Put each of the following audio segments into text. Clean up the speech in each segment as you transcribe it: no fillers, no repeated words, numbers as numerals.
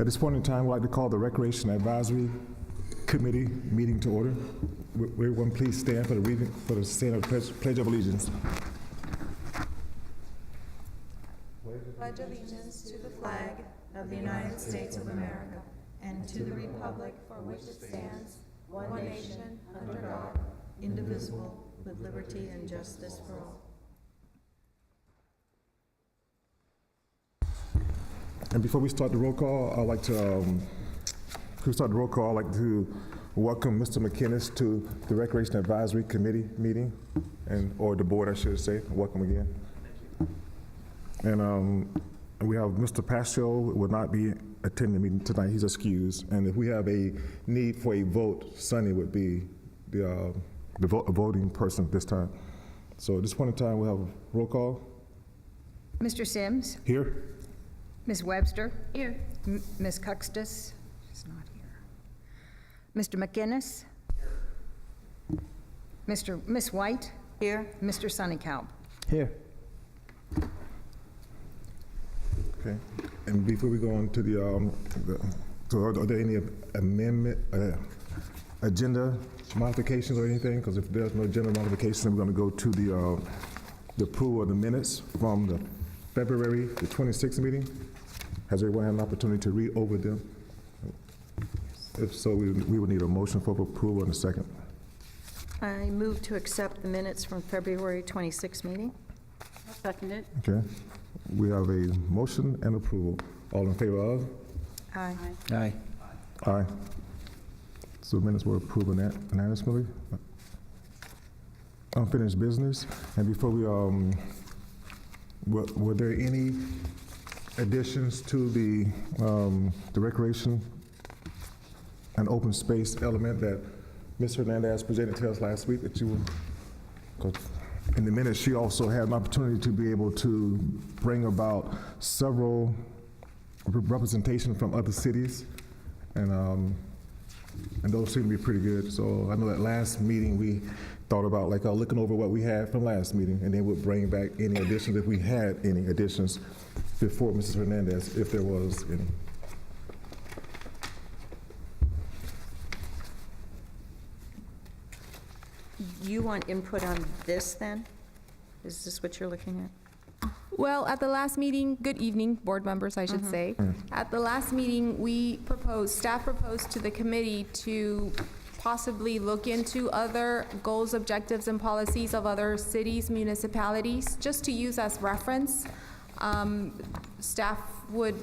At this point in time, I'd like to call the Recreation Advisory Committee meeting to order. Will everyone please stand for the reading, for the saying of the Pledge of Allegiance. Pledge allegiance to the flag of the United States of America and to the republic for which it stands, one nation, under God, indivisible, with liberty and justice for all. And before we start the roll call, I'd like to welcome Mr. Mckenna to the Recreation Advisory Committee meeting, or the board, I should say. Welcome again. And we have Mr. Pasio will not be attending the meeting tonight. He's excused. And if we have a need for a vote, Sonny would be the voting person this time. So at this point in time, we'll have a roll call. Mr. Sims? Here. Ms. Webster? Here. Ms. Cuxtus? She's not here. Mr. McInnes? Here. Ms. White? Here. Mr. Sunnycalp? Here. Okay. And before we go on to are there any amendment, agenda modifications or anything? Because if there's no agenda modifications, then we're going to go to the approval of the minutes from the February the 26th meeting. Has everyone had an opportunity to read over them? If so, we would need a motion for approval in a second. I move to accept the minutes from February 26th meeting. I'll second it. Okay. We have a motion and approval. All in favor of? Aye. Aye. Aye. So minutes were approved unanimously. Unfinished business. And before we, were there any additions to the recreation and open space element that Ms. Hernandez presented to us last week that you were, 'cause in the minutes she also had an opportunity to be able to bring about several representation from other cities, and those seem to be pretty good. So I know that last meeting we thought about looking over what we had from last meeting, and then we'll bring back any additions if we had any additions before Mrs. Hernandez, if there was any. You want input on this then? Is this what you're looking at? Well, at the last meeting, good evening, board members, I should say. At the last meeting, staff proposed to the committee to possibly look into other goals, objectives, and policies of other cities, municipalities, just to use as reference. Staff would,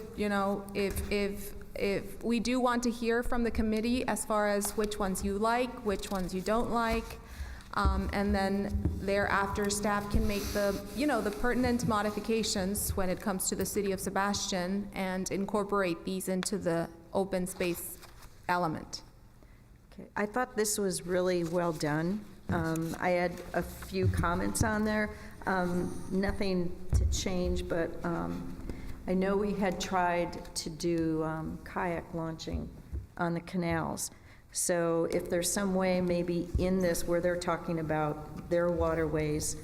if we do want to hear from the committee as far as which ones you like, which ones you don't like, and then thereafter, staff can make the pertinent modifications when it comes to the city of Sebastian and incorporate these into the open space element. Okay. I thought this was really well done. I had a few comments on there. Nothing to change, but I know we had tried to do kayak launching on the canals. So if there's some way maybe in this where they're talking about their waterways,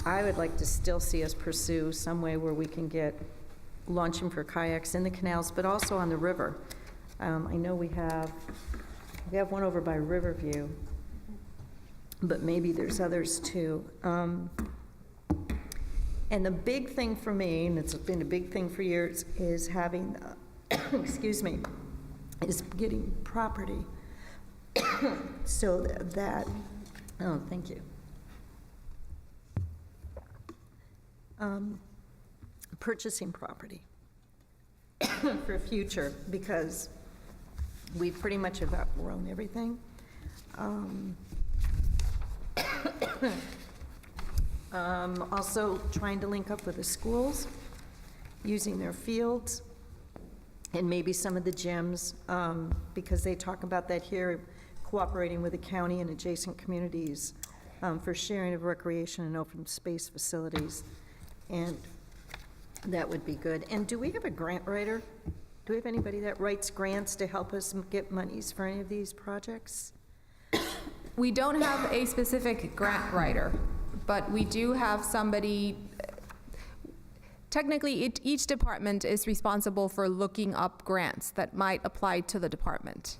I would like to still see us pursue some way where we can get launching for kayaks in the canals, but also on the river. I know we have one over by Riverview, but maybe there's others too. And the big thing for me, and it's been a big thing for years, is having, is getting property so that, oh, thank you. Purchasing property for future, because we pretty much have outgrown everything. Also trying to link up with the schools, using their fields, and maybe some of the gyms, because they talk about that here, cooperating with the county and adjacent communities for sharing of recreation and open space facilities, and that would be good. And do we have a grant writer? Do we have anybody that writes grants to help us get monies for any of these projects? We don't have a specific grant writer, but we do have somebody. technically, each department is responsible for looking up grants that might apply to the department.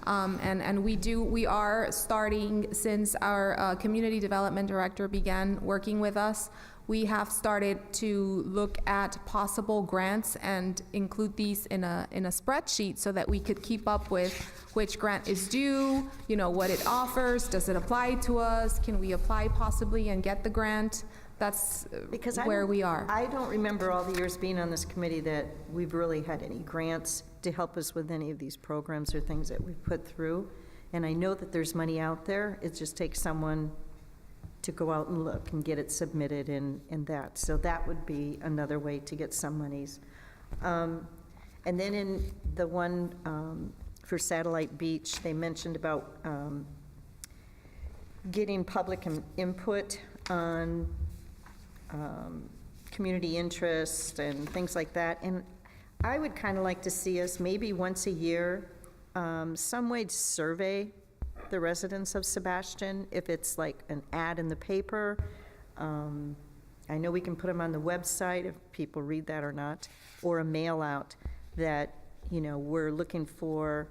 And we are starting, since our community development director began working with us, we have started to look at possible grants and include these in a spreadsheet so that we could keep up with which grant is due, what it offers, does it apply to us, can we apply possibly and get the grant? That's Because where we are. I don't remember all the years being on this committee that we've really had any grants to help us with any of these programs or things that we've put through. And I know that there's money out there. It just takes someone to go out and look and get it submitted and that. So that would be another way to get some monies. And then in the one for Satellite Beach, they mentioned about getting public input on community interest and things like that. And I would kind of like to see us maybe once a year, some way to survey the residents of Sebastian, if it's like an ad in the paper. I know we can put them on the website if people read that or not, or a mail out that, we're looking for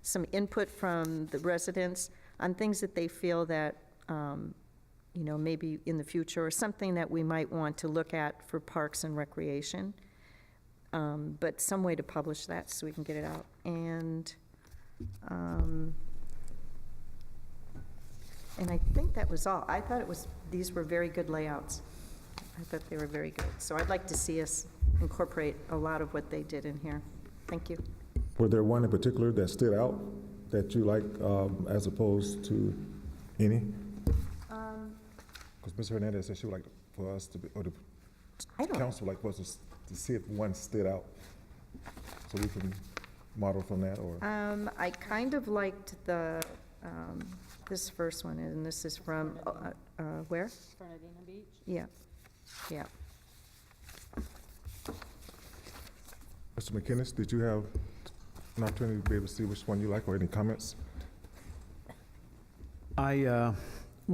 some input from the residents on things that they feel that, maybe in the future, or something that we might want to look at for parks and recreation. But some way to publish that so we can get it out. And I think that was all. I thought these were very good layouts. I thought they were very good. So I'd like to see us incorporate a lot of what they did in here. Thank you. Were there one in particular that stood out that you like as opposed to any? Because Ms. Hernandez said she would like for us to be, or the council would like for us to see if one stood out, so we can model from that, or? I kind of liked the, this first one, and this is from, where? Fernandina Beach. Yeah, yeah. Mr. McKenna, did you have an opportunity to be able to see which one you like, or any comments? Well,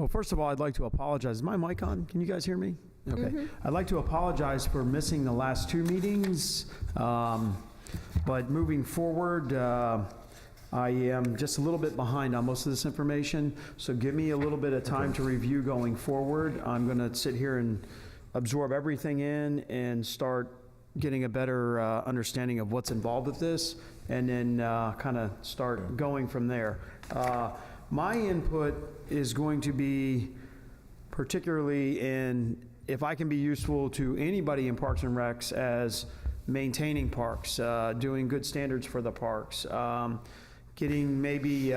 first of all, I'd like to apologize. Is my mic on? Can you guys hear me? Okay. I'd like to apologize for missing the last two meetings, but moving forward, I am just a little bit behind on most of this information, so give me a little bit of time to review going forward. I'm going to sit here and absorb everything in and start getting a better understanding of what's involved with this, and then kind of start going from there. My input is going to be particularly in if I can be useful to anybody in Parks and Recs as maintaining parks, doing good standards for the parks, getting maybe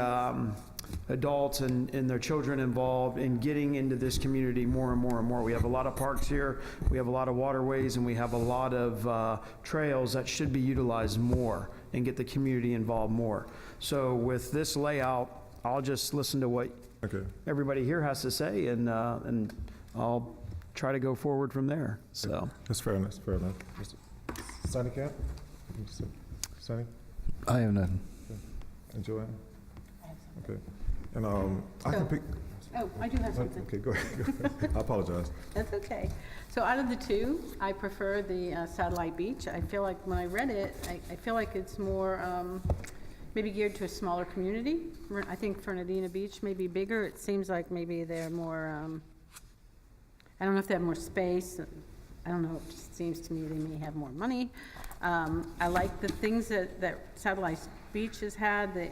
adults and their children involved in getting into this community more and more and more. We have a lot of parks here, we have a lot of waterways, and we have a lot of trails that should be utilized more and get the community involved more. So with this layout, I'll just listen to what everybody here has to say, and I'll try to go forward from there. So That's fair enough, fair enough. Mr. Sonny Camp? Sonny? I have none. And Joanne? Okay. And I can pick. Oh, I do have something. Okay, go ahead. I apologize. That's okay. So out of the two, I prefer the Satellite Beach. I feel like when I read it, I feel like it's more maybe geared to a smaller community. I think Fernandina Beach may be bigger. It seems like maybe they're more, I don't know if they have more space. I don't know, it just seems to me they may have more money. I like the things that Satellite Beach has had, the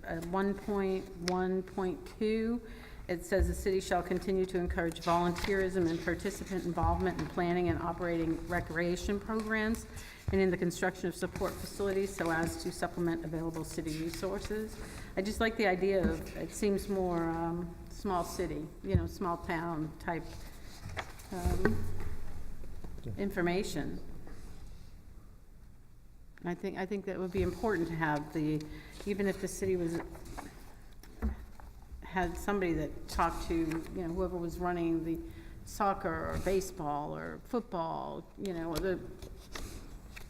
1.1.2. It says the city shall continue to encourage volunteerism and participant involvement in planning and operating recreation programs and in the construction of support facilities so as to supplement available city resources. I just like the idea of, it seems more small city, small town type information. I think that would be important to have even if the city had somebody that talked to, whoever was running the soccer or baseball or football, or the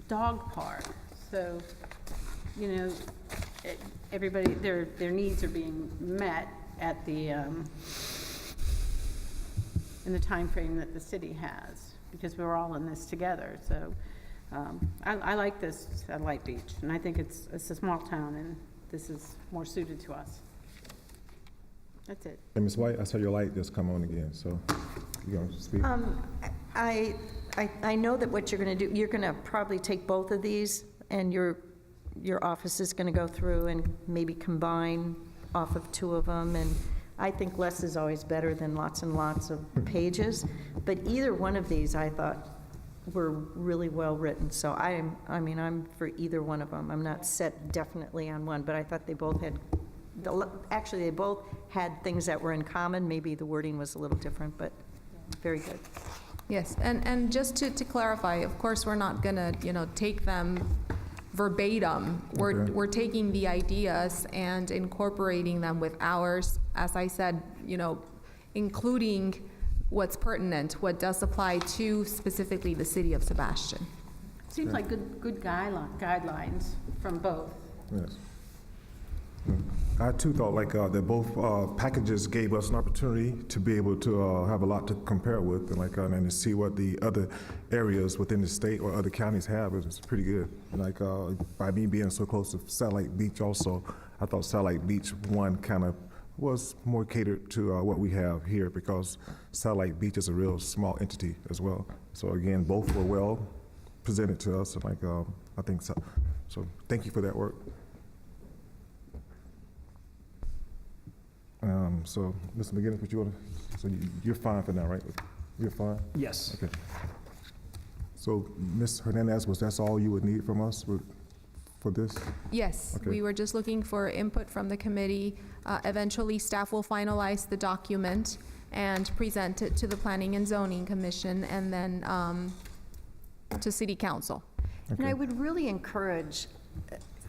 dog park. So, everybody, their needs are being met at the, in the time frame that the city has. because we're all in this together. So I like this Satellite Beach, and I think it's a small town, and this is more suited to us. That's it. And Ms. White, I saw your light just come on again, so you going to speak? I know that what you're going to do, you're going to probably take both of these, and your office is going to go through and maybe combine off of two of them, and I think less is always better than lots and lots of pages, but either one of these I thought were really well written, so I'm for either one of them. I'm not set definitely on one, but I thought they both had, actually, they both had things that were in common. Maybe the wording was a little different, but very good. Yes, and just to clarify, of course, we're not gonna, take them verbatim. We're taking the ideas and incorporating them with ours, as I said, including what's pertinent, what does apply to specifically the city of Sebastian. Seems like good guidelines from both. Yes. I too thought that both packages gave us an opportunity to be able to have a lot to compare with, and to see what the other areas within the state or other counties have. It's pretty good. By me being so close to Satellite Beach also, I thought Satellite Beach one kind of was more catered to what we have here, because Satellite Beach is a real small entity as well. So again, both were well presented to us, and I think so. So thank you for that work. So, Mr. McGinnis, what you want to, so you're fine for now, right? You're fine? Yes. Okay. So, Ms. Hernandez, that's all you would need from us for this? Yes, Okay. we were just looking for input from the committee. Eventually, staff will finalize the document and present it to the Planning and Zoning Commission, and then to City Council. And I would really encourage,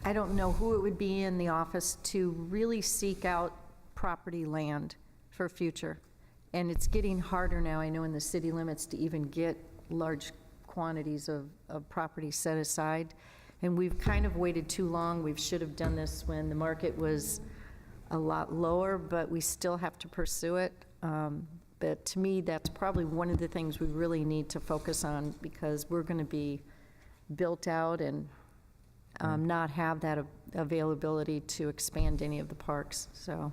I don't know who it would be in the office, to really seek out property land for future. And it's getting harder now, I know, in the city limits to even get large quantities of property set aside. And we've kind of waited too long. We should have done this when the market was a lot lower, but we still have to pursue it. But to me, that's probably one of the things we really need to focus on, because we're going to be built out and not have that availability to expand any of the parks, so.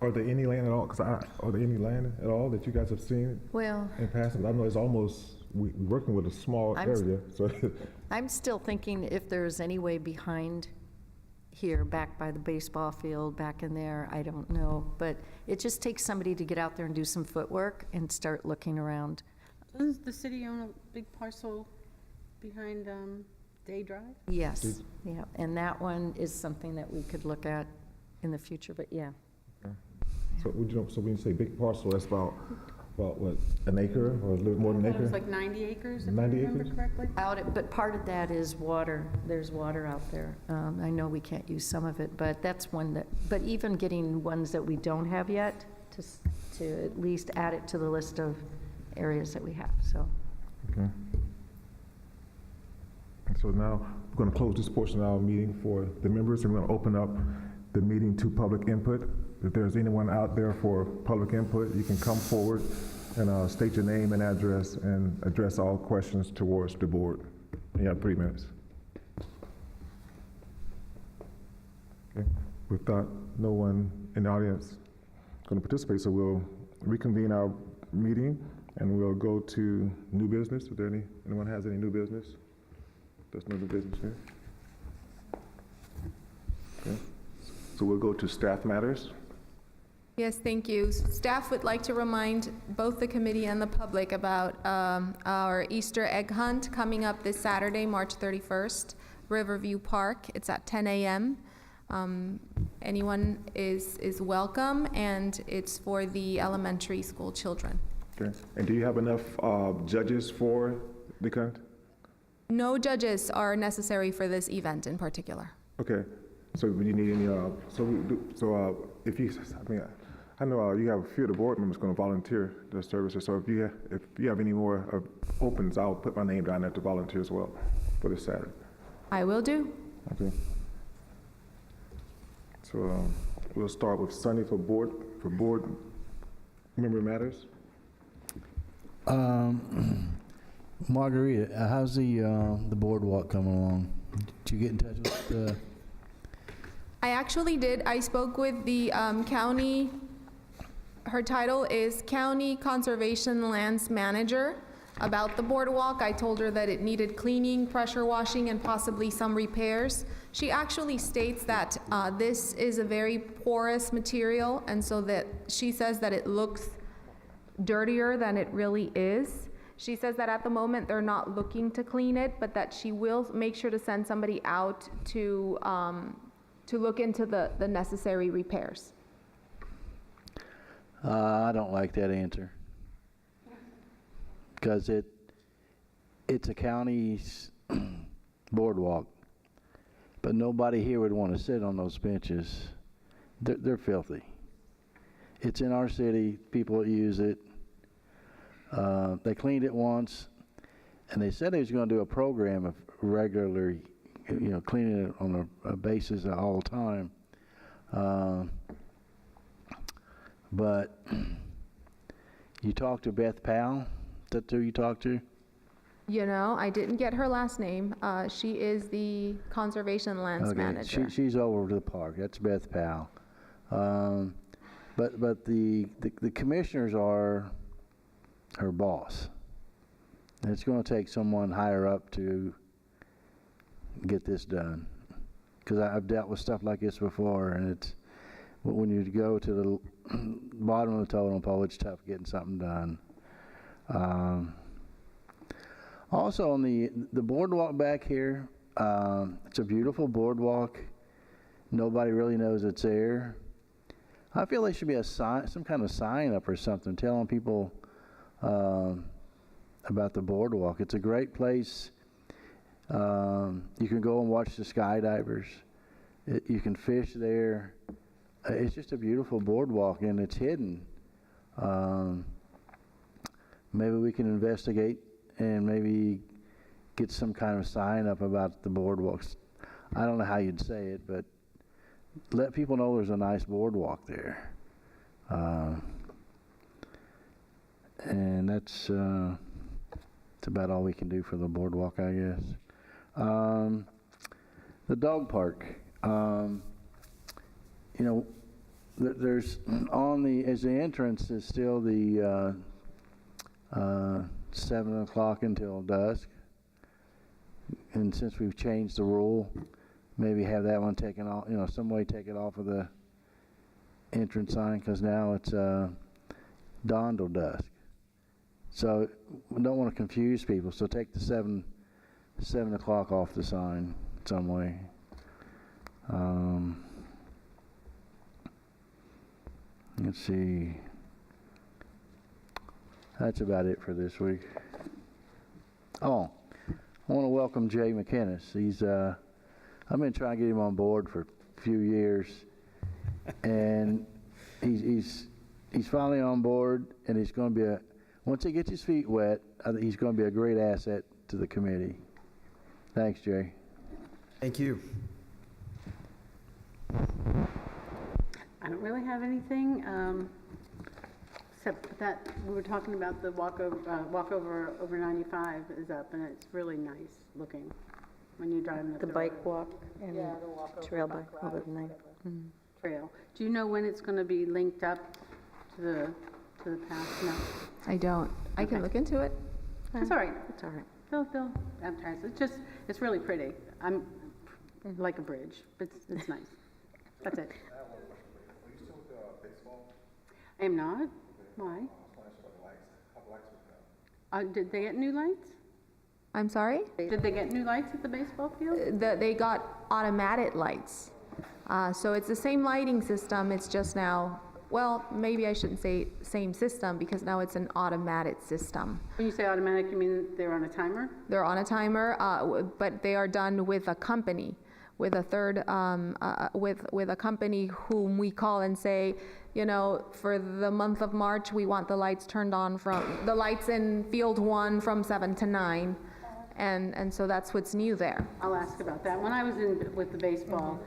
Are there any land at all? Are there any land at all that you guys have seen Well, in passing? I know it's almost, we're working with a small area, so. I'm still thinking if there's any way behind here, back by the baseball field, back in there, I don't know. But it just takes somebody to get out there and do some footwork and start looking around. Doesn't the city own a big parcel behind Day Drive? Yes, yeah, and that one is something that we could look at in the future, but yeah. So when you say big parcel, that's about what, an acre or a little more than an I thought it was acre? like 90 acres, if I 90 remember acres? correctly. But part of that is water. There's water out there. I know we can't use some of it, but that's one that, but even getting ones that we don't have yet, to at least add it to the list of areas that we have, so. Okay. So now, we're going to close this portion of our meeting for the members, and we're going to open up the meeting to public input. If there's anyone out there for public input, you can come forward and state your name and address and address all questions towards the board. You have 3 minutes. Okay. With that, no one in the audience going to participate, so we'll reconvene our meeting and we'll go to new business. Is there anyone has any new business? There's no new business here. Okay. So we'll go to staff matters. Yes, thank you. Staff would like to remind both the committee and the public about our Easter egg hunt coming up this Saturday, March 31st, Riverview Park. It's at 10 a.m. Anyone is welcome, and it's for the elementary school children. Okay. And do you have enough judges for the hunt? No judges are necessary for this event in particular. Okay. So do you need any, if you, I know you have a few of the board members going to volunteer their services, so if you have any more opens, I'll put my name down there to volunteer as well for this Saturday. I will do. Okay. So we'll start with Sunny for board member matters. Margarita, how's the boardwalk coming along? Did you get in touch with I actually did. I spoke with the county, her title is County Conservation Lands Manager, about the boardwalk. I told her that it needed cleaning, pressure washing, and possibly some repairs. She actually states that this is a very porous material, and so that she says that it looks dirtier than it really is. She says that at the moment they're not looking to clean it, but that she will make sure to send somebody out to look into the necessary repairs. I don't like that answer. Because it's a county's boardwalk. But nobody here would want to sit on those benches. They're filthy. It's in our city, people use it. They cleaned it once, and they said they was going to do a program of regularly, cleaning it on a basis all the time. But you talked to Beth Powell? Is that who you talked to? I didn't get her last name. She is the Conservation Lands Manager. She's over to the park. That's Beth Powell. But the commissioners are her boss. And it's going to take someone higher up to get this done. Because I've dealt with stuff like this before, and it's when you go to the bottom of the totem pole, it's tough getting something done. Also on the boardwalk back here, it's a beautiful boardwalk. Nobody really knows it's there. I feel there should be a sign, some kind of sign up or something telling people about the boardwalk. It's a great place. You can go and watch the skydivers. You can fish there. It's just a beautiful boardwalk, and it's hidden. Maybe we can investigate and maybe get some kind of sign up about the boardwalks. I don't know how you'd say it, but let people know there's a nice boardwalk there. And that's about all we can do for the boardwalk, I guess. The dog park. There's as the entrance is still the 7 o'clock until dusk. And since we've changed the rule, maybe have that one taken off, some way take it off of the entrance sign, because now it's dawn till dusk. So we don't want to confuse people, so take the 7 o'clock off the sign some way. Let's see. That's about it for this week. Oh, I want to welcome Jay Mckenna. He's I've been trying to get him on board for a few years, and he's finally on board, and he's going to be once he gets his feet wet, I think he's going to be a great asset to the committee. Thanks, Jay. Thank you. I don't really have anything, except that we were talking about the walk over 95 is up, and it's really nice looking when you're driving up The road. bike walk and Yeah, the walk over trail the bike bike over ride. the night. Trail. Do you know when it's going to be linked up to the path? No. I don't. I can Okay. look into it. It's all right. It's all right. They'll advertise. It's really pretty. I'm like a bridge. It's nice. That's it. I am not. Why? Did they get new lights? I'm sorry? Did they get new lights at the baseball field? They got automatic lights. So it's the same lighting system, it's just now, well, maybe I shouldn't say same system, because now it's an automatic system. When you say automatic, you mean they're on a timer? They're on a timer, but they are done with a company, with a third, with a company whom we call and say, for the month of March, we want the lights turned on the lights in field 1 from 7 to 9. And so that's what's new there. I'll ask about that. When I was in with the baseball,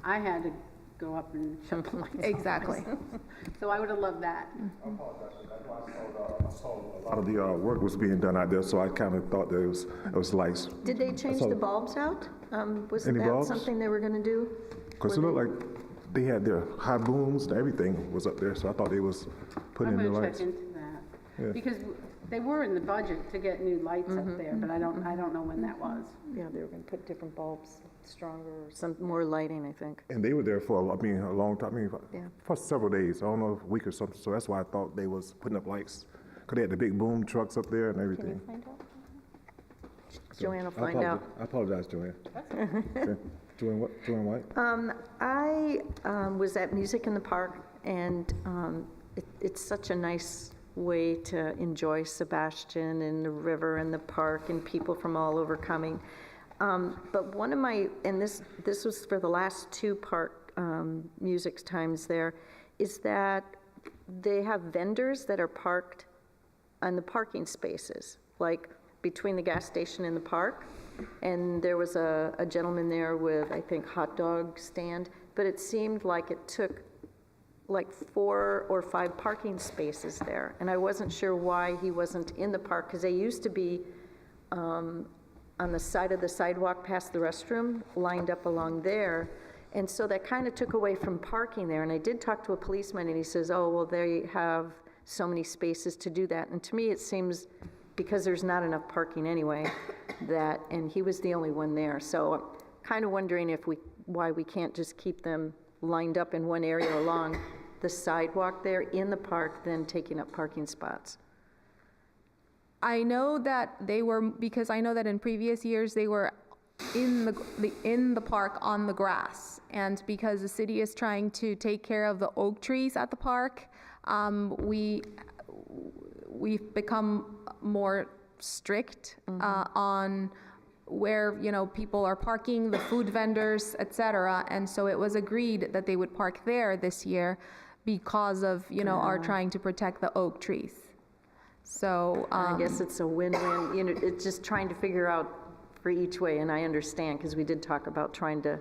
I had to go up and shut the lights off. Exactly. So I would have loved that. I apologize. I saw a lot of the work was being done out there, so I kind of thought that it was lights. Did they change saw- the bulbs out? Wasn't Any that bulbs? something they were going to do? Because it looked like they had their high booms and everything was up there, so I thought they was putting in I'm the gonna lights. check into that. Yeah. Because they were in the budget to get new lights up there, but I don't know when that was. Yeah, they were going to put different bulbs, stronger, or some more lighting, I think. And they were there for, a long time, Yeah. for several days, I don't know, a week or something, so that's why I thought they was putting up lights. Because they had the big boom trucks up there and Can everything. you find out? So, Joanne will I find out. I apologize, Joanne. Okay. Joanne what? Joanne White? I was at Music in the Park, and it's such a nice way to enjoy Sebastian and the river and the park and people from all over coming. But one of my, and this was for the last two park music times there, is that they have vendors that are parked on the parking spaces, like between the gas station and the park. And there was a gentleman there with, I think, hot dog stand, but it seemed like it took like 4 or 5 parking spaces there. And I wasn't sure why he wasn't in the park, because they used to be on the side of the sidewalk past the restroom, lined up along there. And so that kind of took away from parking there. And I did talk to a policeman, and he says, oh, well, they have so many spaces to do that. And to me, it seems, because there's not enough parking anyway, that, and he was the only one there. So I'm kind of wondering why we can't just keep them lined up in one area along the sidewalk there in the park, then taking up parking spots. I know that they were, because I know that in previous years, they were in the park on the grass. And because the city is trying to take care of the oak trees at the park, we've become more strict on where, people are parking, the food vendors, et cetera. And so it was agreed that they would park there this year because of, our trying to protect the oak trees. So, I guess it's a win-win, it's just trying to figure out for each way, and I understand, because we did talk about trying to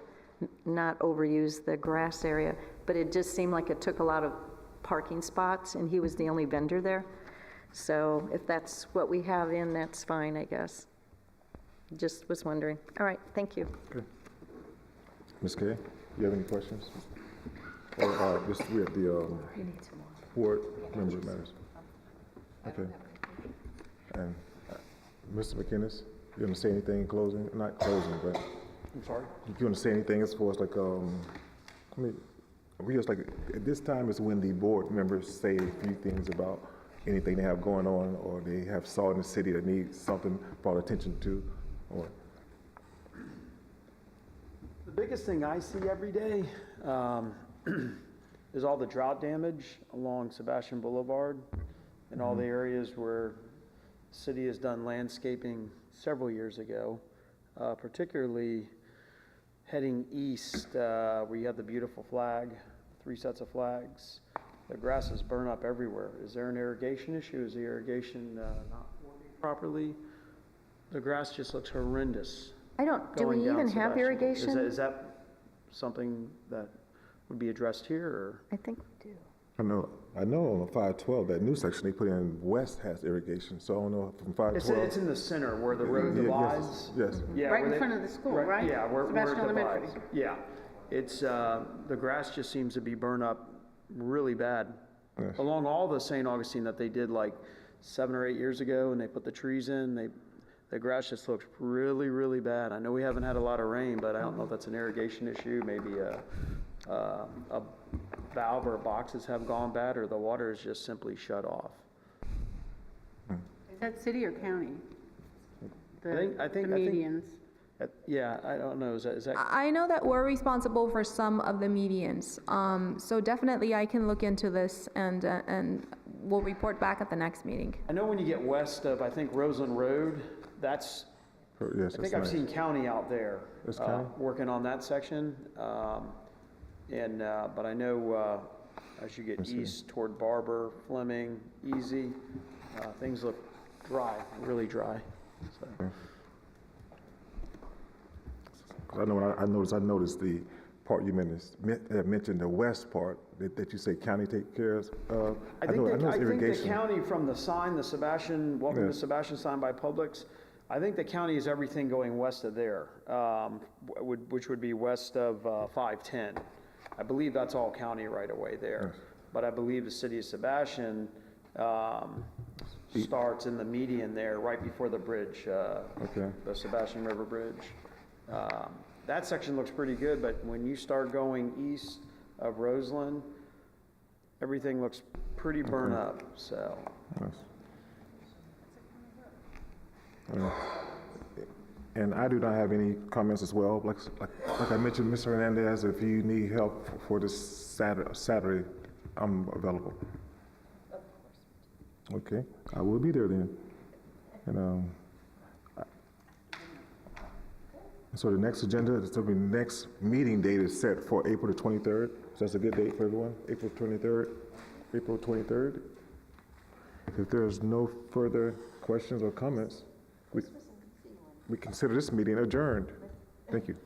not overuse the grass area, but it just seemed like it took a lot of parking spots, and he was the only vendor there. So if that's what we have in, that's fine, I guess. Just was wondering. All right, thank you. Okay. Ms. Kay, you have any questions? Or we have the board member matters. Okay. And Mr. McKenna, you want to say anything in closing? Not closing, but I'm sorry? you want to say anything as far as like, we just like, at this time is when the board members say a few things about anything they have going on, or they have saw in the city that needs something brought attention to, or. The biggest thing I see every day is all the drought damage along Sebastian Boulevard and all the areas where the city has done landscaping several years ago, particularly heading east where you have the beautiful flag, 3 sets of flags. The grass is burnt up everywhere. Is there an irrigation issue? Is the irrigation not working properly? The grass just looks horrendous. Do we going down even have Sebastian. irrigation? Is that something that would be addressed here, or? I think we do. I know on 512, that new section they put in west has irrigation, so I don't know from 512. It's in the center where the road divides. Yes. Yeah, Right where in they- front of the school, right? Yeah, where it Sebastian Elementary. divides. Yeah, it's, the grass just seems to be burned up really bad. Yes. Along all the St. Augustine that they did like 7 or 8 years ago, and they put the trees in, the grass just looks really, really bad. I know we haven't had a lot of rain, but I don't know if that's an irrigation issue, maybe a valve or boxes have gone bad, or the water is just simply shut off. Is that city or county? I think- The medians. Yeah, I don't know, is that? I know that we're responsible for some of the medians. So definitely I can look into this and we'll report back at the next meeting. I know when you get west of, I think, Roseland Road, that's, Yes, I think I've seen county out there That's county? working on that section. But I know as you get east toward Barber, Fleming, Easy, things look dry, really dry. So. I noticed the part you mentioned the west part that you say county take care of. I know think it's the irrigation. county from the sign, the Sebastian, welcome to Yes. Sebastian sign by Publix, I think the county is everything going west of there, which would be west of 510. I believe that's all county right away there. Yes. But I believe the city of Sebastian starts in the median there, right before the bridge, Okay. the Sebastian River Bridge. That section looks pretty good, but when you start going east of Roseland, everything looks pretty burnt up, so. Yes. And I do not have any comments as well. Like I mentioned, Mr. Hernandez, if you need help for this Saturday, I'm available. Okay, I will be there then. And so the next agenda, so the next meeting date is set for April the 23rd. So that's a good date for everyone, April 23rd, April 23rd. If there's no further questions or comments, we consider this meeting adjourned. Thank you.